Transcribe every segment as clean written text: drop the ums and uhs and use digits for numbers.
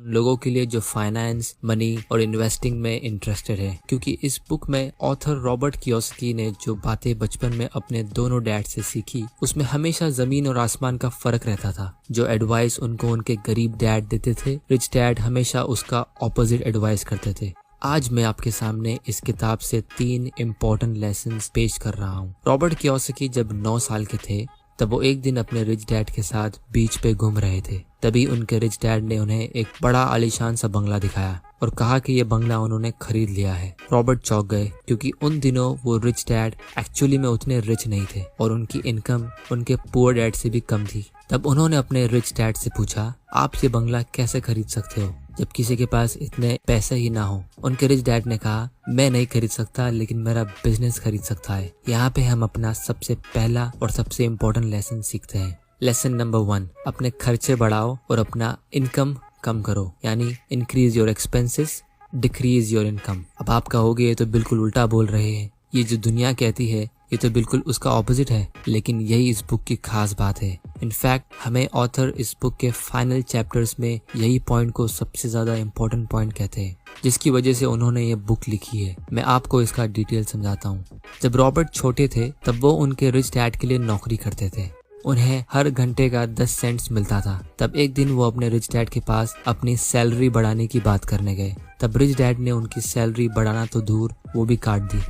उन लोगों के लिए जो फाइनेंस, मनी और इन्वेस्टिंग में इंटरेस्टेड है, क्योंकि इस बुक में ऑथर रॉबर्ट कियोसाकी ने जो बातें बचपन में अपने दोनों डैड से सीखी उसमें हमेशा जमीन और आसमान का फर्क रहता था। जो एडवाइस उनको उनके गरीब डैड देते थे, रिच डैड हमेशा उसका ऑपोजिट एडवाइस करते थे। आज मैं आपके सामने इस किताब से 3 इम्पोर्टेंट लेसन्स पेश कर रहा हूँ। रॉबर्ट कियोसाकी जब 9 साल के थे तब वो एक दिन अपने रिच डैड के साथ बीच पे घूम रहे थे। तभी उनके रिच डैड ने उन्हें एक बड़ा आलीशान सा बंगला दिखाया और कहा कि ये बंगला उन्होंने खरीद लिया है। रॉबर्ट चौंक गए क्योंकि उन दिनों वो रिच डैड एक्चुअली में उतने रिच नहीं थे और उनकी इनकम उनके पुअर डैड से भी कम थी। तब उन्होंने अपने रिच डैड से पूछा, आप ये बंगला कैसे खरीद सकते हो जब किसी के पास इतने पैसे ही ना हो। उनके रिच डैड ने कहा, मैं नहीं खरीद सकता लेकिन मेरा बिजनेस खरीद सकता है। यहाँ पे हम अपना सबसे पहला और सबसे इम्पोर्टेंट लेसन सीखते हैं। लेसन नंबर 1, अपने खर्चे बढ़ाओ और अपना इनकम कम करो, यानी increase your expenses, decrease your income. अब आप कहोगे ये तो बिल्कुल उल्टा बोल रहे हैं, ये जो दुनिया कहती है ये तो बिल्कुल उसका ऑपोजिट है, लेकिन यही इस बुक की खास बात है। इनफैक्ट हमें ऑथर इस बुक के फाइनल चैप्टर्स में यही पॉइंट को सबसे ज्यादा इम्पोर्टेंट पॉइंट कहते हैं, जिसकी वजह से उन्होंने ये बुक लिखी है। मैं आपको इसका डिटेल समझाता हूँ। जब रॉबर्ट छोटे थे तब वो उनके रिच डैड के लिए नौकरी करते थे। उन्हें हर घंटे का 10 सेंट्स मिलता था। तब एक दिन वो अपने रिच डैड के पास अपनी सैलरी बढ़ाने की बात करने गए। तब रिच डैड ने उनकी सैलरी बढ़ाना तो दूर, वो भी काट दी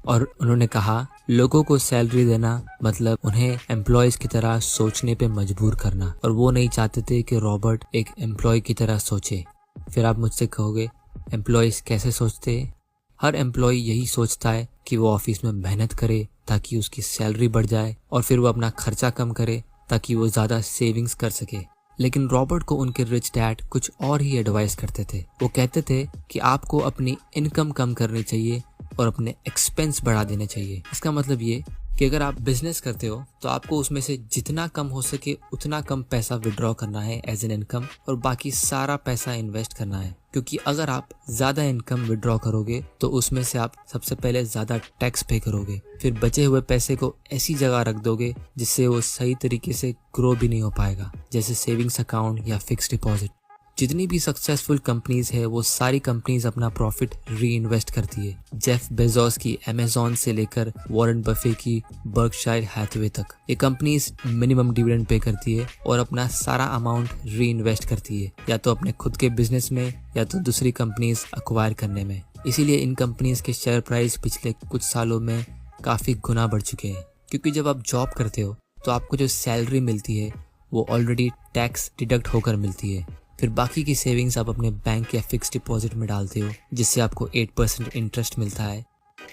और उन्होंने कहा, लोगों को सैलरी देना मतलब उन्हें एम्प्लॉयज की तरह सोचने पे मजबूर करना, और वो नहीं चाहते थे कि रॉबर्ट एक एम्प्लॉय की तरह सोचे। फिर आप मुझसे कहोगे, एम्प्लॉयज कैसे सोचते हैं? हर एम्प्लॉय यही सोचता है कि वो ऑफिस में मेहनत करे ताकि उसकी सैलरी बढ़ जाए और फिर वो अपना खर्चा कम करे ताकि वो ज्यादा सेविंग्स कर सके। लेकिन रॉबर्ट को उनके रिच डैड कुछ और ही एडवाइस करते थे। वो कहते थे कि आपको अपनी इनकम कम करनी चाहिए और अपने एक्सपेंस बढ़ा देने चाहिए। इसका मतलब ये कि अगर आप बिजनेस करते हो तो आपको उसमें से जितना कम हो सके उतना कम पैसा विड्रॉ करना है एज एन इनकम, और बाकी सारा पैसा इन्वेस्ट करना है। क्योंकि अगर आप ज्यादा इनकम विड्रॉ करोगे तो उसमें से आप सबसे पहले ज्यादा टैक्स पे करोगे, फिर बचे हुए पैसे को ऐसी जगह रख दोगे जिससे वो सही तरीके से ग्रो भी नहीं हो पाएगा, जैसे सेविंग्स अकाउंट या फिक्स डिपॉजिट। जितनी भी सक्सेसफुल कंपनीज है वो सारी कंपनीज अपना प्रॉफिट री इन्वेस्ट करती है। जेफ बेजोस की अमेज़न से लेकर वॉरेन बफे की बर्कशायर हैथवे तक ये कंपनीज मिनिमम डिविडेंड पे करती है और अपना सारा अमाउंट री इन्वेस्ट करती है, या तो अपने खुद के बिजनेस में या तो दूसरी कंपनीज अक्वायर करने में। इसीलिए इन कंपनीज के शेयर प्राइस पिछले कुछ सालों में काफी गुना बढ़ चुके हैं। क्योंकि जब आप जॉब करते हो तो आपको जो सैलरी मिलती है वो ऑलरेडी टैक्स डिडक्ट होकर मिलती है। फिर बाकी की सेविंग्स आप अपने बैंक या फिक्स डिपॉजिट में डालते हो, जिससे आपको 8% इंटरेस्ट मिलता है।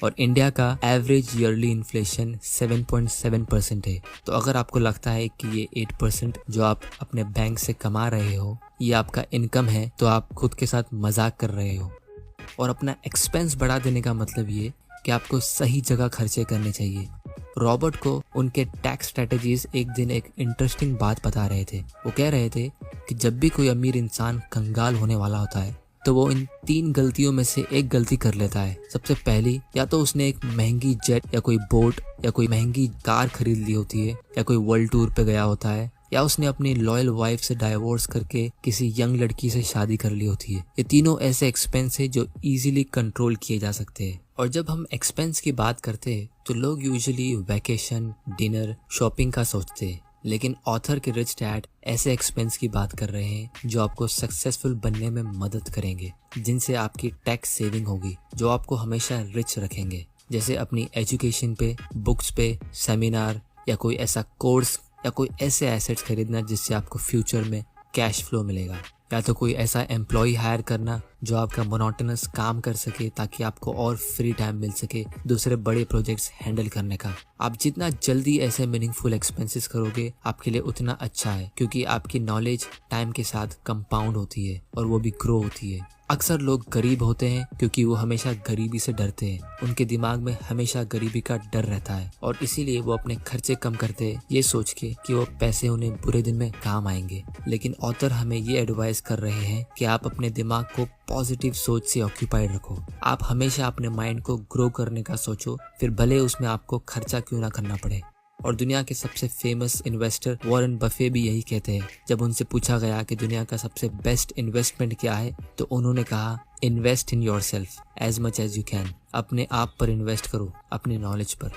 और इंडिया का एवरेज ईयरली इन्फ्लेशन 7.7% है। तो अगर आपको लगता है कि ये 8% जो आप अपने बैंक से कमा रहे हो ये आपका इनकम है, तो आप खुद के साथ मजाक कर रहे हो। और अपना एक्सपेंस बढ़ा देने का मतलब ये कि आपको सही जगह खर्चे करने चाहिए। रॉबर्ट को उनके टैक्स स्ट्रेटजीज एक दिन एक इंटरेस्टिंग बात बता रहे थे। वो कह रहे थे कि जब भी कोई अमीर इंसान कंगाल होने वाला होता है तो वो इन 3 गलतियों में से एक गलती कर लेता है। सबसे पहली, या तो उसने एक महंगी जेट या कोई बोट या कोई महंगी कार खरीद ली होती है, या कोई वर्ल्ड टूर पे गया होता है, या उसने अपनी लॉयल वाइफ से डाइवोर्स करके किसी यंग लड़की से शादी कर ली होती है। ये तीनों ऐसे एक्सपेंस है जो इजीली कंट्रोल किए जा सकते हैं। और जब हम एक्सपेंस की बात करते हैं तो लोग यूजुअली वैकेशन, डिनर, शॉपिंग का सोचते हैं, लेकिन ऑथर के रिच डैड ऐसे एक्सपेंस की बात कर रहे हैं जो आपको सक्सेसफुल बनने में मदद करेंगे, जिनसे आपकी टैक्स सेविंग होगी, जो आपको हमेशा रिच रखेंगे। जैसे अपनी एजुकेशन पे, बुक्स पे, सेमिनार, या कोई ऐसा कोर्स या कोई ऐसे एसेट्स खरीदना जिससे आपको फ्यूचर में कैश फ्लो मिलेगा, या तो कोई ऐसा एम्प्लॉय हायर करना जो आपका मोनोटोनस काम कर सके ताकि आपको और फ्री टाइम मिल सके दूसरे बड़े प्रोजेक्ट्स हैंडल करने का। आप जितना जल्दी ऐसे मीनिंगफुल एक्सपेंसेस करोगे आपके लिए उतना अच्छा है, क्योंकि आपकी नॉलेज टाइम के साथ कंपाउंड होती है और वो भी ग्रो होती है। अक्सर लोग गरीब होते हैं क्योंकि वो हमेशा गरीबी से डरते हैं। उनके दिमाग में हमेशा गरीबी का डर रहता है और इसीलिए वो अपने खर्चे कम करते हैं, ये सोच के कि वो पैसे उन्हें बुरे दिन में काम आएंगे। लेकिन ऑथर हमें ये एडवाइस कर रहे हैं कि आप अपने दिमाग को पॉजिटिव सोच से ऑक्यूपाइड रखो। आप हमेशा अपने माइंड को ग्रो करने का सोचो, फिर भले उसमें आपको खर्चा क्यों ना करना पड़े। और दुनिया के सबसे फेमस इन्वेस्टर वॉरेन बफे भी यही कहते हैं। जब उनसे पूछा गया कि दुनिया का सबसे बेस्ट इन्वेस्टमेंट क्या है, तो उन्होंने कहा, invest in yourself as much as you can. अपने आप पर इन्वेस्ट करो, अपनी नॉलेज पर।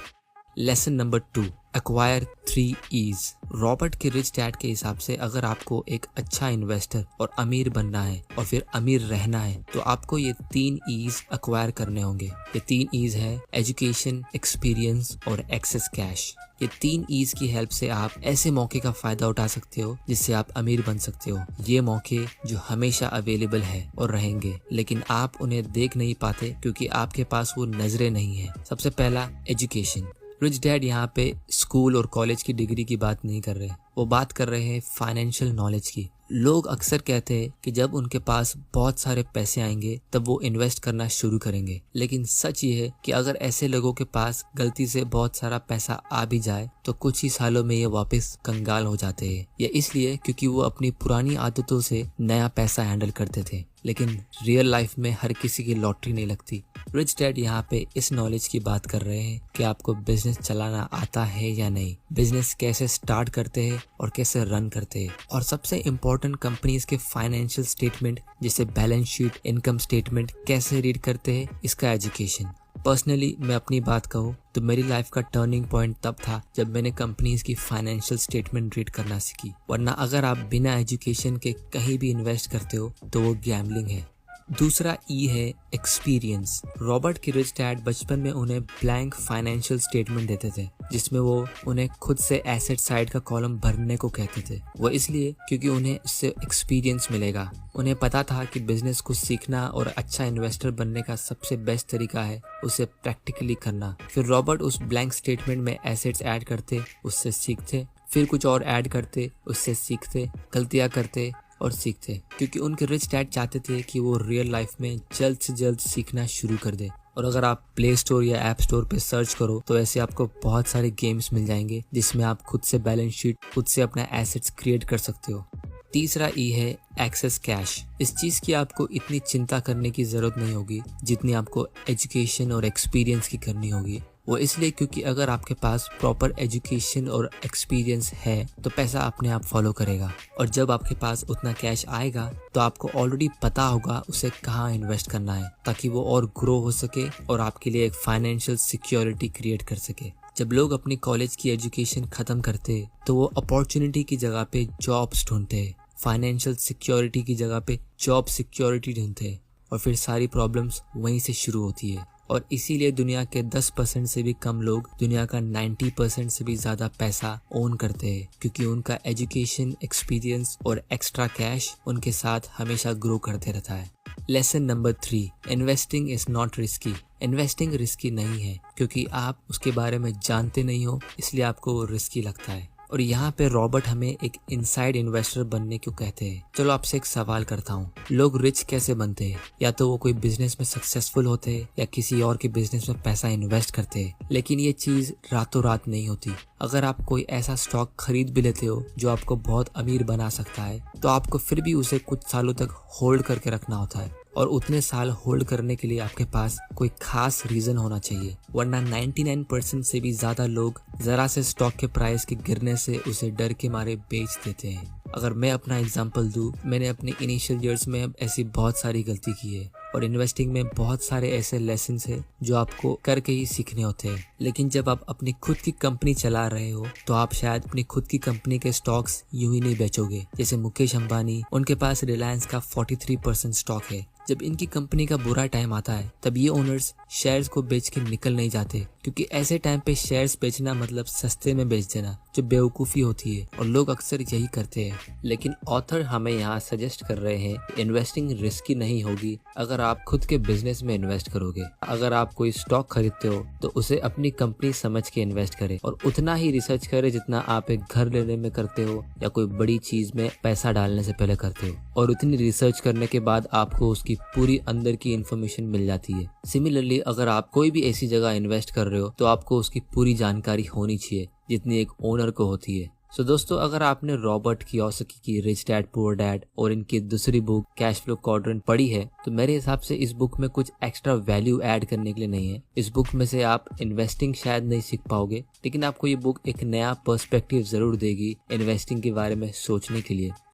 Lesson number 2, acquire 3 E's। Robert के रिच डैड के हिसाब से अगर आपको एक अच्छा इन्वेस्टर और अमीर बनना है और फिर अमीर रहना है, तो आपको ये 3 E's एक्वायर करने होंगे। ये 3 E's है एजुकेशन, एक्सपीरियंस और एक्सेस कैश। ये 3 E's की हेल्प से आप ऐसे मौके का फायदा उठा सकते हो जिससे आप अमीर बन सकते हो। ये मौके जो हमेशा अवेलेबल है और रहेंगे, लेकिन आप उन्हें देख नहीं पाते क्योंकि आपके पास वो नजरें नहीं है। सबसे पहला, एजुकेशन। रिच डैड यहाँ पे स्कूल और कॉलेज की डिग्री की बात नहीं कर रहे, वो बात कर रहे हैं फाइनेंशियल नॉलेज की। लोग अक्सर कहते हैं कि जब उनके पास बहुत सारे पैसे आएंगे तब वो इन्वेस्ट करना शुरू करेंगे, लेकिन सच ये है कि अगर ऐसे लोगों के पास गलती से बहुत सारा पैसा आ भी जाए तो कुछ ही सालों में ये वापस कंगाल हो जाते हैं। ये इसलिए क्योंकि वो अपनी पुरानी आदतों से नया पैसा हैंडल करते थे, लेकिन रियल लाइफ में हर किसी की लॉटरी नहीं लगती। रिच डैड यहाँ पे इस नॉलेज की बात कर रहे हैं कि आपको बिजनेस चलाना आता है या नहीं, बिजनेस कैसे स्टार्ट करते हैं और कैसे रन करते हैं, और सबसे इम्पोर्टेंट कंपनीज के फाइनेंशियल स्टेटमेंट जैसे बैलेंस शीट, इनकम स्टेटमेंट कैसे रीड करते हैं, इसका एजुकेशन। पर्सनली मैं अपनी बात कहूँ तो मेरी लाइफ का टर्निंग पॉइंट तब था जब मैंने कंपनीज की फाइनेंशियल स्टेटमेंट रीड करना सीखी। वरना अगर आप बिना एजुकेशन के कहीं भी इन्वेस्ट करते हो तो वो गैम्बलिंग है। दूसरा ई है एक्सपीरियंस। रॉबर्ट के रिच डैड बचपन में उन्हें ब्लैंक फाइनेंशियल स्टेटमेंट देते थे, जिसमें वो उन्हें खुद से एसेट साइड का कॉलम भरने को कहते थे। वो इसलिए क्योंकि उन्हें इससे एक्सपीरियंस मिलेगा। उन्हें पता था कि बिजनेस को सीखना और अच्छा इन्वेस्टर बनने का सबसे बेस्ट तरीका है उसे प्रैक्टिकली करना। फिर रॉबर्ट उस ब्लैंक स्टेटमेंट में एसेट्स ऐड करते, उससे सीखते, फिर कुछ और ऐड करते, उससे सीखते, गलतियां करते और सीखते, क्योंकि उनके रिच डैड चाहते थे कि वो रियल लाइफ में जल्द से जल्द सीखना शुरू कर दे। और अगर आप प्ले स्टोर या ऐप स्टोर पे सर्च करो तो ऐसे आपको बहुत सारे गेम्स मिल जाएंगे जिसमें आप खुद से बैलेंस शीट, खुद से अपना एसेट्स क्रिएट कर सकते हो। तीसरा ई है एक्सेस कैश। इस चीज की आपको इतनी चिंता करने की जरूरत नहीं होगी जितनी आपको एजुकेशन और एक्सपीरियंस की करनी होगी। वो इसलिए क्योंकि अगर आपके पास प्रॉपर एजुकेशन और एक्सपीरियंस है तो पैसा अपने आप फॉलो करेगा, और जब आपके पास उतना कैश आएगा तो आपको ऑलरेडी पता होगा उसे कहाँ इन्वेस्ट करना है, ताकि वो और ग्रो हो सके और आपके लिए एक फाइनेंशियल सिक्योरिटी क्रिएट कर सके। जब लोग अपनी कॉलेज की एजुकेशन खत्म करते तो वो अपॉर्चुनिटी की जगह पे जॉब्स ढूंढते, फाइनेंशियल सिक्योरिटी की जगह पे जॉब सिक्योरिटी ढूंढते, और फिर सारी प्रॉब्लम्स वहीं से शुरू होती है। और इसीलिए दुनिया के 10% से भी कम लोग दुनिया का 90% से भी ज्यादा पैसा ओन करते हैं, क्योंकि उनका एजुकेशन, एक्सपीरियंस और एक्स्ट्रा कैश उनके साथ हमेशा ग्रो करते रहता है। Lesson number 3, investing is not risky. Investing risky नहीं है क्योंकि आप उसके बारे में जानते नहीं हो, इसलिए आपको वो रिस्की लगता है। और यहाँ पे रॉबर्ट हमें एक इनसाइड इन्वेस्टर बनने क्यों कहते हैं। चलो आपसे एक सवाल करता हूँ, लोग रिच कैसे बनते हैं? या तो वो कोई बिजनेस में सक्सेसफुल होते हैं या किसी और के बिजनेस में पैसा इन्वेस्ट करते हैं, लेकिन ये चीज रातों रात नहीं होती। अगर आप कोई ऐसा स्टॉक खरीद भी लेते हो जो आपको बहुत अमीर बना सकता है, तो आपको फिर भी उसे कुछ सालों तक होल्ड करके रखना होता है, और उतने साल होल्ड करने के लिए आपके पास कोई खास रीजन होना चाहिए, वरना 99% से भी ज्यादा लोग जरा से स्टॉक के प्राइस के गिरने से उसे डर के मारे बेच देते हैं। अगर मैं अपना एग्जांपल दूं, मैंने अपने इनिशियल ईयर्स में ऐसी बहुत सारी गलती की है, और इन्वेस्टिंग में बहुत सारे ऐसे लेसन है जो आपको करके ही सीखने होते हैं। लेकिन जब आप अपनी खुद की कंपनी चला रहे हो तो आप शायद अपनी खुद की कंपनी के स्टॉक्स यूं ही नहीं बेचोगे। जैसे मुकेश अंबानी, उनके पास रिलायंस का 43% स्टॉक है। जब इनकी कंपनी का बुरा टाइम आता है तब ये ओनर्स शेयर्स को बेच के निकल नहीं जाते, क्योंकि ऐसे टाइम पे शेयर्स बेचना मतलब सस्ते में बेच देना, जो बेवकूफ़ी होती है, और लोग अक्सर यही करते हैं। लेकिन ऑथर हमें यहाँ सजेस्ट कर रहे हैं इन्वेस्टिंग रिस्की नहीं होगी अगर आप खुद के बिजनेस में इन्वेस्ट करोगे। अगर आप कोई स्टॉक खरीदते हो तो उसे अपनी कंपनी समझ के इन्वेस्ट करें, और उतना ही रिसर्च करें जितना आप एक घर लेने में करते हो या कोई बड़ी चीज में पैसा डालने से पहले करते हो। और उतनी रिसर्च करने के बाद आपको उसकी पूरी अंदर की इन्फॉर्मेशन मिल जाती है। सिमिलरली अगर आप कोई भी ऐसी जगह इन्वेस्ट कर रहे हो तो आपको उसकी पूरी जानकारी होनी चाहिए जितनी एक ओनर को होती है। सो दोस्तों, अगर आपने रॉबर्ट कियोसाकी की रिच डैड पुअर डैड और इनकी दूसरी बुक कैश फ्लो क्वाड्रेंट पढ़ी है तो मेरे हिसाब से इस बुक में कुछ एक्स्ट्रा वैल्यू ऐड करने के लिए नहीं है। इस बुक में से आप इन्वेस्टिंग शायद नहीं सीख पाओगे, लेकिन आपको ये बुक एक नया पर्सपेक्टिव जरूर देगी इन्वेस्टिंग के बारे में सोचने के लिए।